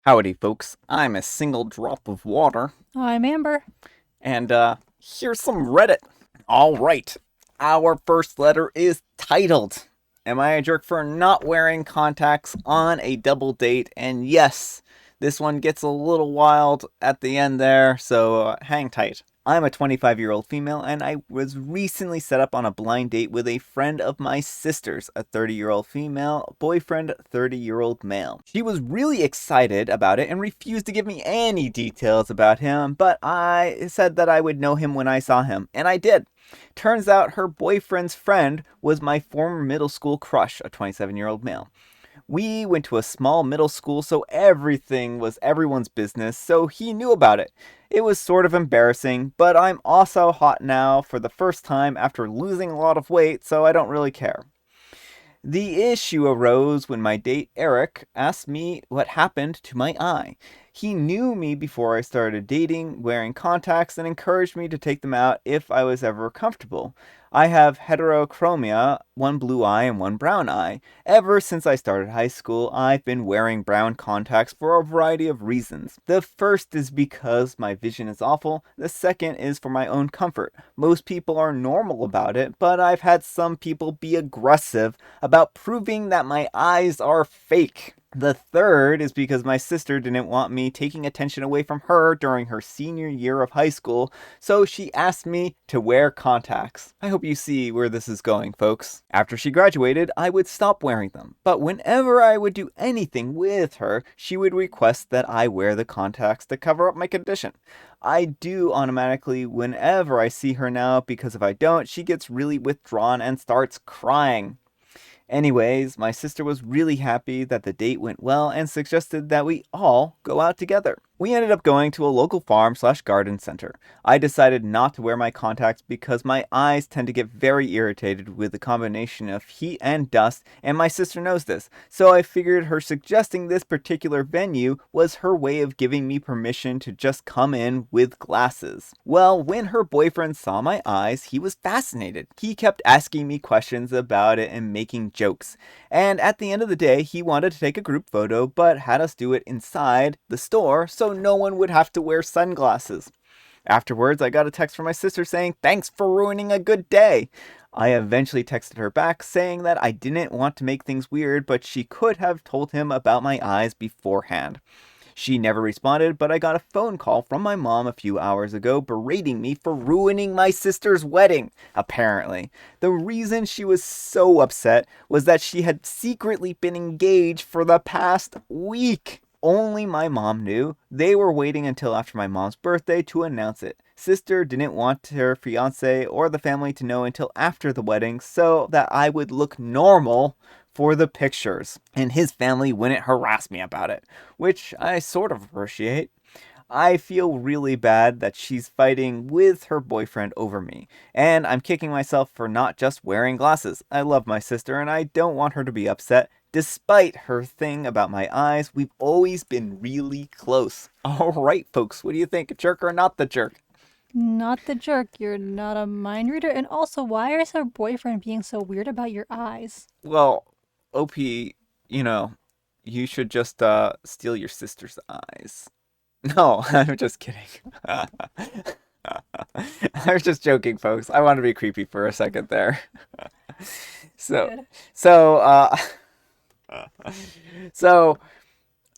Howdy, folks. I'm a single drop of water, I'm Amber. and here's some Reddit. All right, our first letter is titled, Am I a jerk for not wearing contacts on a double date? And yes, this one gets a little wild at the end there, so hang tight. I'm a 25-year-old female, and I was recently set up on a blind date with a friend of my sister's, a 30-year-old female, boyfriend, 30-year-old male. She was really excited about it and refused to give me any details about him, but I said that I would know him when I saw him, and I did. Turns out her boyfriend's friend was my former middle school crush, a 27-year-old male. We went to a small middle school, so everything was everyone's business, so he knew about it. It was sort of embarrassing, but I'm also hot now for the first time after losing a lot of weight, so I don't really care. The issue arose when my date Eric asked me what happened to my eye. He knew me before I started dating, wearing contacts, and encouraged me to take them out if I was ever comfortable. I have heterochromia, one blue eye and one brown eye. Ever since I started high school, I've been wearing brown contacts for a variety of reasons. The first is because my vision is awful, the second is for my own comfort. Most people are normal about it, but I've had some people be aggressive about proving that my eyes are fake. The third is because my sister didn't want me taking attention away from her during her senior year of high school, so she asked me to wear contacts. I hope you see where this is going, folks. After she graduated, I would stop wearing them, but whenever I would do anything with her, she would request that I wear the contacts to cover up my condition. I do automatically whenever I see her now, because if I don't, she gets really withdrawn and starts crying. Anyways, my sister was really happy that the date went well and suggested that we all go out together. We ended up going to a local farm slash garden center. I decided not to wear my contacts because my eyes tend to get very irritated with the combination of heat and dust, and my sister knows this. So I figured her suggesting this particular venue was her way of giving me permission to just come in with glasses. Well, when her boyfriend saw my eyes, he was fascinated. He kept asking me questions about it and making jokes. And at the end of the day, he wanted to take a group photo, but had us do it inside the store so no one would have to wear sunglasses. Afterwards, I got a text from my sister saying, "Thanks for ruining a good day." I eventually texted her back saying that I didn't want to make things weird, but she could have told him about my eyes beforehand. She never responded, but I got a phone call from my mom a few hours ago berating me for ruining my sister's wedding, apparently. The reason she was so upset was that she had secretly been engaged for the past week. Only my mom knew. They were waiting until after my mom's birthday to announce it. Sister didn't want her fiance or the family to know until after the wedding so that I would look normal for the pictures, and his family wouldn't harass me about it, which I sort of appreciate. I feel really bad that she's fighting with her boyfriend over me, and I'm kicking myself for not just wearing glasses. I love my sister and I don't want her to be upset. Despite her thing about my eyes, we've always been really close. Alright, folks, what do you think? Jerk or not the jerk? Not the jerk. You're not a mind reader. And also, why is her boyfriend being so weird about your eyes? Well, OP, you know, you should just steal your sister's eyes. No, I'm just kidding. I was just joking, folks. I want to be creepy for a second there. So, Good. so, so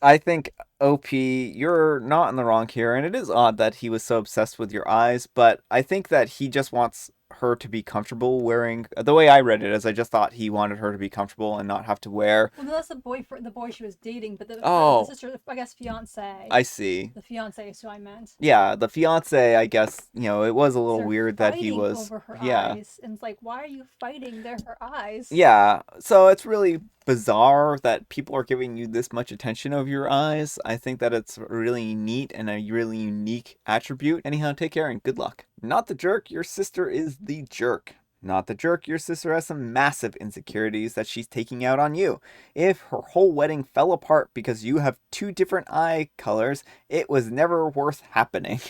I think OP, you're not in the wrong here, and it is odd that he was so obsessed with your eyes, but I think that he just wants her to be comfortable wearing. The way I read it is I just thought he wanted her to be comfortable and not have to wear. Well, that's the boyfriend, the boy she was dating, but the Oh, sister, I guess, fiance. I see. The fiance is who I meant. Yeah, the fiance, I guess, it was a So little they're weird that he fighting was, over her yeah. eyes, and it's like, why are you fighting? They're her eyes. Yeah, so it's really bizarre that people are giving you this much attention of your eyes. I think that it's really neat and a really unique attribute. Anyhow, take care and good luck. Not the jerk, your sister is the jerk. Not the jerk, your sister has some massive insecurities that she's taking out on you. If her whole wedding fell apart because you have two different eye colors, it was never worth happening.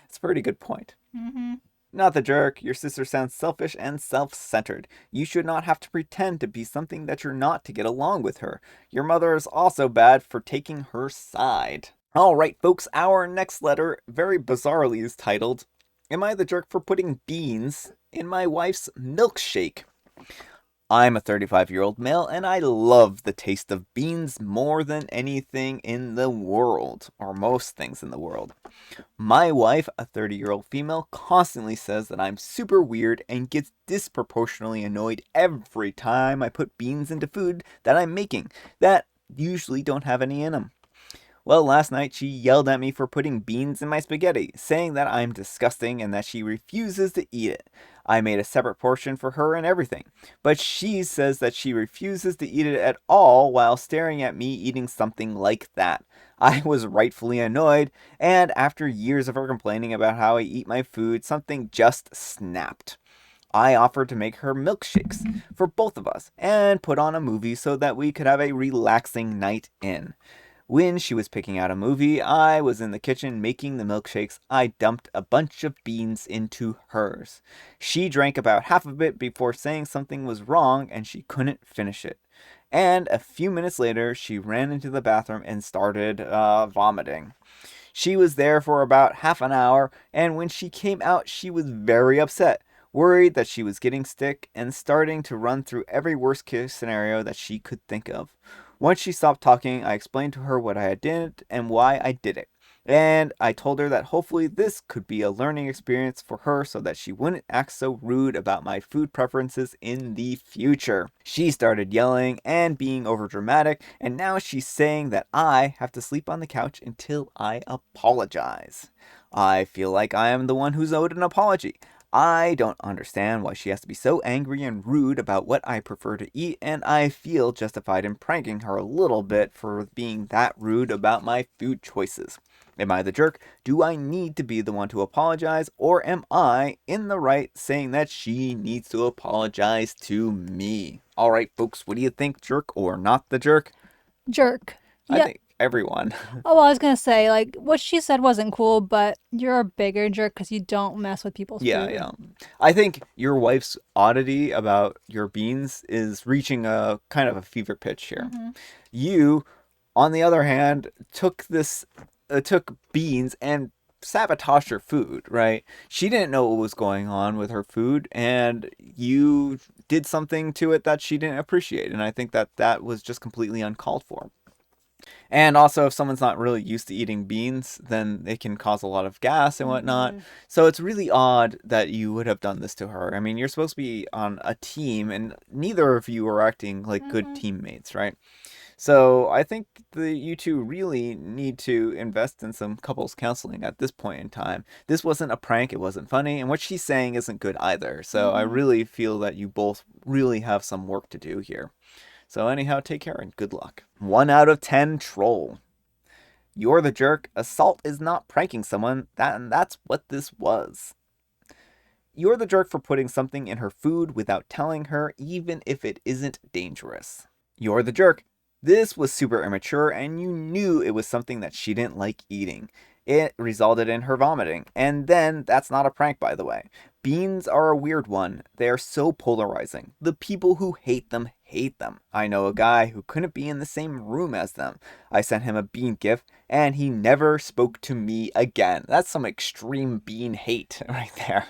It's a pretty good point. Mm-hmm. Not the jerk. Your sister sounds selfish and self-centered. You should not have to pretend to be something that you're not to get along with her. Your mother is also bad for taking her side. Alright, folks, our next letter, very bizarrely, is titled, Am I the jerk for putting beans in my wife's milkshake? I'm a 35-year-old male and I love the taste of beans more than anything in the world, or most things in the world. My wife, a 30-year-old female, constantly says that I'm super weird and gets disproportionately annoyed every time I put beans into food that I'm making that usually don't have any in them. Well, last night she yelled at me for putting beans in my spaghetti, saying that I'm disgusting and that she refuses to eat it. I made a separate portion for her and everything, but she says that she refuses to eat it at all while staring at me eating something like that. I was rightfully annoyed, and after years of her complaining about how I eat my food, something just snapped. I offered to make her milkshakes for both of us and put on a movie so that we could have a relaxing night in. When she was picking out a movie, I was in the kitchen making the milkshakes. I dumped a bunch of beans into hers. She drank about half of it before saying something was wrong and she couldn't finish it. And a few minutes later, she ran into the bathroom and started vomiting. She was there for about half an hour, and when she came out, she was very upset, worried that she was getting sick, and starting to run through every worst case scenario that she could think of. Once she stopped talking, I explained to her what I did and why I did it. And I told her that hopefully this could be a learning experience for her so that she wouldn't act so rude about my food preferences in the future. She started yelling and being overdramatic, and now she's saying that I have to sleep on the couch until I apologize. I feel like I am the one who's owed an apology. I don't understand why she has to be so angry and rude about what I prefer to eat, and I feel justified in pranking her a little bit for being that rude about my food choices. Am I the jerk? Do I need to be the one to apologize, or am I in the right saying that she needs to apologize to me? Alright, folks, what do you think, jerk or not the jerk? Jerk. I Yeah. think everyone. Oh, well, I was gonna say, like, what she said wasn't cool, but you're a bigger jerk because you don't mess with people's Yeah, food. yeah. I think your wife's oddity about your beans is reaching a kind of a fever pitch here. Mm-hmm. You, on the other hand, took beans and sabotaged her food, right? She didn't know what was going on with her food, and you did something to it that she didn't appreciate, and I think that that was just completely uncalled for. And also, if someone's not really used to eating beans, then it can cause a lot of gas and whatnot. Mm-hmm. So it's really odd that you would have done this to her. I mean, you're supposed to be on a team, and neither of you are acting like good Mm-hmm. teammates, right? So I think you two really need to invest in some couples counseling at this point in time. This wasn't a prank, it wasn't funny, and what she's saying isn't good either. So I Mm-hmm. really feel that you both really have some work to do here. So, anyhow, take care and good luck. 1 out of 10 troll. You're the jerk. Assault is not pranking someone. That's what this was. You're the jerk for putting something in her food without telling her, even if it isn't dangerous. You're the jerk. This was super immature, and you knew it was something that she didn't like eating. It resulted in her vomiting. And then, that's not a prank, by the way. Beans are a weird one. They are so polarizing. The people who hate them hate them. I know a guy who couldn't be in the same room as them. I sent him a bean gift, and he never spoke to me again. That's some extreme bean hate right there.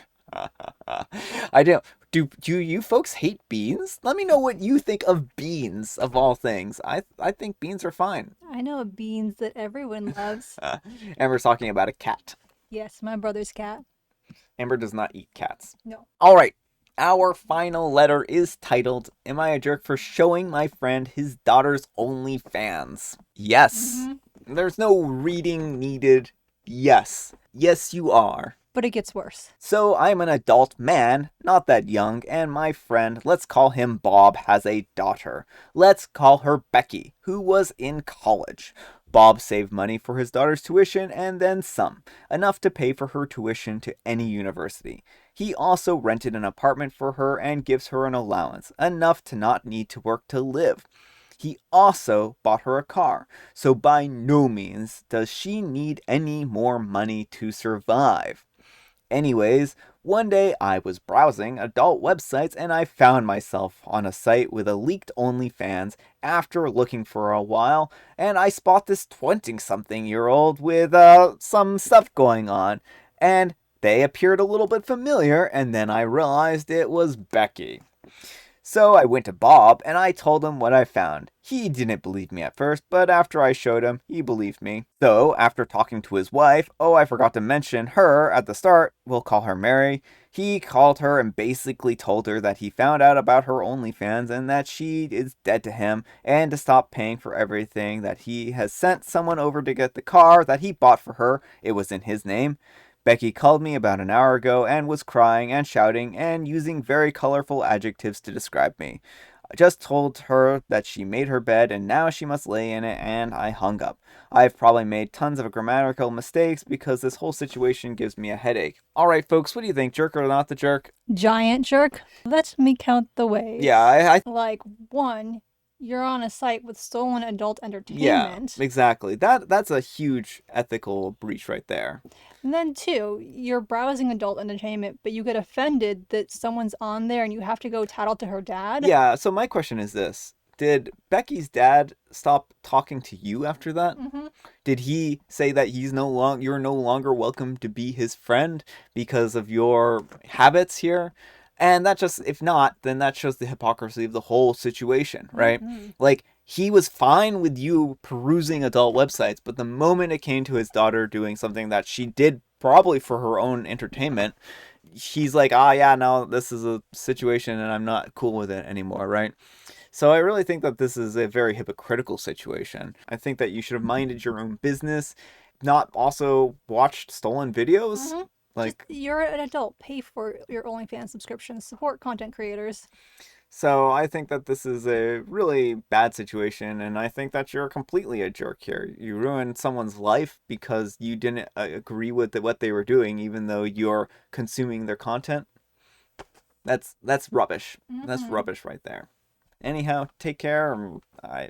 I don't. Do you folks hate beans? Let me know what you think of beans of all things. I think beans are fine. I know beans that everyone loves. And we're talking about a cat. Yes, my brother's cat. Amber does not eat cats. No. All right. Our final letter is titled, Am I a jerk for showing my friend his daughter's OnlyFans? Yes. Mm-hmm. There's no reading needed. Yes. Yes, you are. But it gets worse. So I'm an adult man, not that young, and my friend, let's call him Bob, has a daughter. Let's call her Becky, who was in college. Bob saved money for his daughter's tuition and then some, enough to pay for her tuition to any university. He also rented an apartment for her and gives her an allowance, enough to not need to work to live. He also bought her a car, so by no means does she need any more money to survive. Anyways, one day I was browsing adult websites and I found myself on a site with a leaked OnlyFans after looking for a while, and I spot this 20-something-year-old with some stuff going on, and they appeared a little bit familiar, and then I realized it was Becky. So I went to Bob and I told him what I found. He didn't believe me at first, but after I showed him, he believed me. So after talking to his wife, oh, I forgot to mention her at the start, we'll call her Mary. He called her and basically told her that he found out about her OnlyFans and that she is dead to him, and to stop paying for everything, that he has sent someone over to get the car that he bought for her. It was in his name. Becky called me about an hour ago and was crying and shouting and using very colorful adjectives to describe me. I just told her that she made her bed and now she must lay in it, and I hung up. I've probably made tons of grammatical mistakes because this whole situation gives me a headache. Alright, folks, what do you think? Jerk or not the jerk? Giant jerk. Let me count the ways. Yeah, Like, 1, you're on a site with stolen adult yeah, entertainment. exactly. That's a huge ethical breach right there. And then 2, you're browsing adult entertainment, but you get offended that someone's on there and you have to go tattle to her dad. Yeah, so my question is this. Did Becky's dad stop talking to you after that? Mm-hmm. Did he say that you're no longer welcome to be his friend because of your habits here? And that just, if not, then that shows the hypocrisy of the whole situation, right? Mm-hmm. Like, he was fine with you perusing adult websites, but the moment it came to his daughter doing something that she did probably for her own entertainment, he's like, ah, yeah, no, this is a situation and I'm not cool with it anymore, right? So I really think that this is a very hypocritical situation. I think that you should have minded your own business, not also watched stolen videos. Mm-hmm. Like, you're an adult. Pay for your OnlyFans subscription. Support content creators. so I think that this is a really bad situation, and I think that you're completely a jerk here. You ruined someone's life because you didn't agree with what they were doing, even though you're consuming their content. That's rubbish. Mm-hmm. That's rubbish right there. Anyhow, take care. I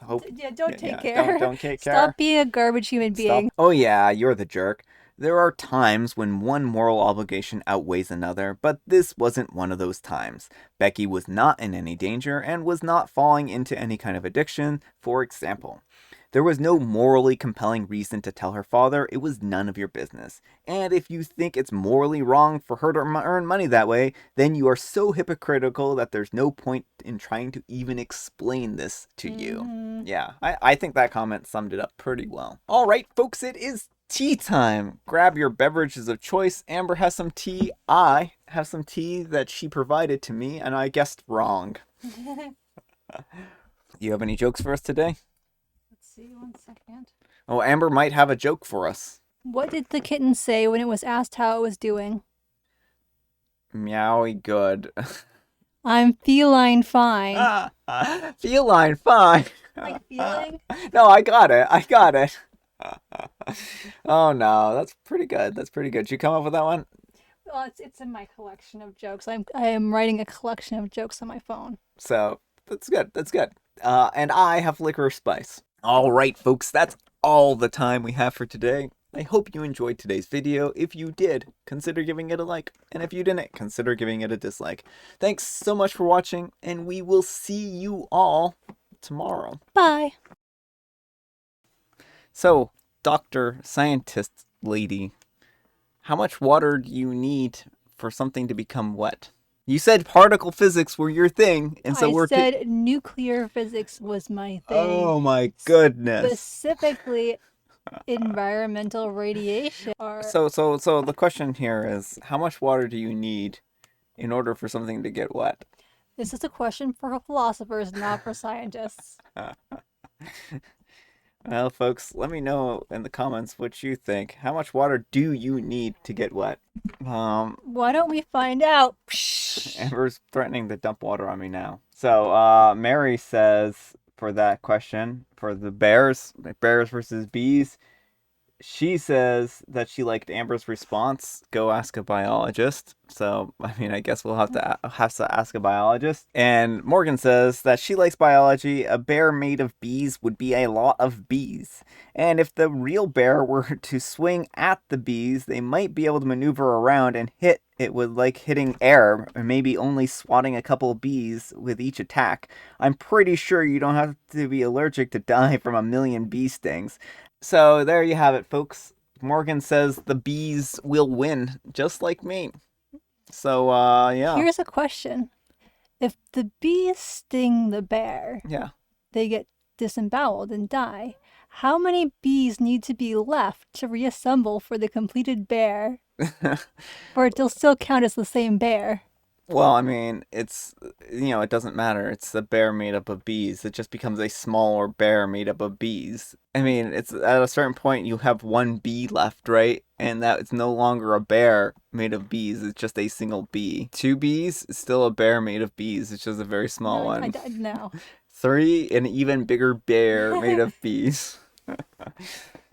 hope. Yeah, don't take yeah, care. Don't take care. Stop being a garbage human being. Oh yeah, you're the jerk. There are times when one moral obligation outweighs another, but this wasn't one of those times. Becky was not in any danger and was not falling into any kind of addiction, for example. There was no morally compelling reason to tell her father it was none of your business. And if you think it's morally wrong for her to earn money that way, then you are so hypocritical that there's no point in trying to even explain this to you. Mm-hmm. Yeah, I think that comment summed it up pretty well. Alright, folks, it is tea time. Grab your beverages of choice. Amber has some tea. I have some tea that she provided to me, and I guessed wrong. You have any jokes for us today? See, 1 second. Oh, Amber might have a joke for us. What did the kitten say when it was asked how it was doing? Meowy good. I'm feline fine. Feline fine. Like feeling? No, I got it. Oh no, that's pretty good. Did you come up with that one? Well, it's in my collection of jokes. I am writing a collection of jokes on my phone. So that's good. And I have licorice spice. All right, folks, that's all the time we have for today. I hope you enjoyed today's video. If you did, consider giving it a like. And if you didn't, consider giving it a dislike. Thanks so much for watching, and we will see you all tomorrow. Bye. So, Dr. Scientist Lady, how much water do you need for something to become wet? You said particle physics were your thing, and so I said nuclear physics was my thing. Oh my goodness. Specifically, environmental radiation. So the question here is, how much water do you need in order for something to get wet? This is a question for philosophers, not for scientists. Well, folks, let me know in the comments what you think. How much water do you need to get wet? Why don't we find out? Amber's threatening to dump water on me now. So, Mary says for that question, for the bears versus bees, She says that she liked Amber's response. Go ask a biologist. So, I mean, I guess we'll have to ask a biologist. And Morgan says that she likes biology. A bear made of bees would be a lot of bees. And if the real bear were to swing at the bees, they might be able to maneuver around and hit it with like hitting air, or maybe only swatting a couple of bees with each attack. I'm pretty sure you don't have to be allergic to die from a million bee stings. So there you have it, folks. Morgan says the bees will win, just like me. So, yeah. Here's a question. If the bees sting the bear, Yeah. they get disemboweled and die. How many bees need to be left to reassemble for the completed bear for it to still count as the same bear? Well, I mean, it doesn't matter. It's a bear made up of bees. It just becomes a smaller bear made up of bees. I mean, it's at a certain point you have one bee left, right? And that it's no longer a bear made of bees. It's just a single bee. Two bees, it's still a bear made of bees. It's just a very small No, one. no. Three, an even bigger bear made of bees.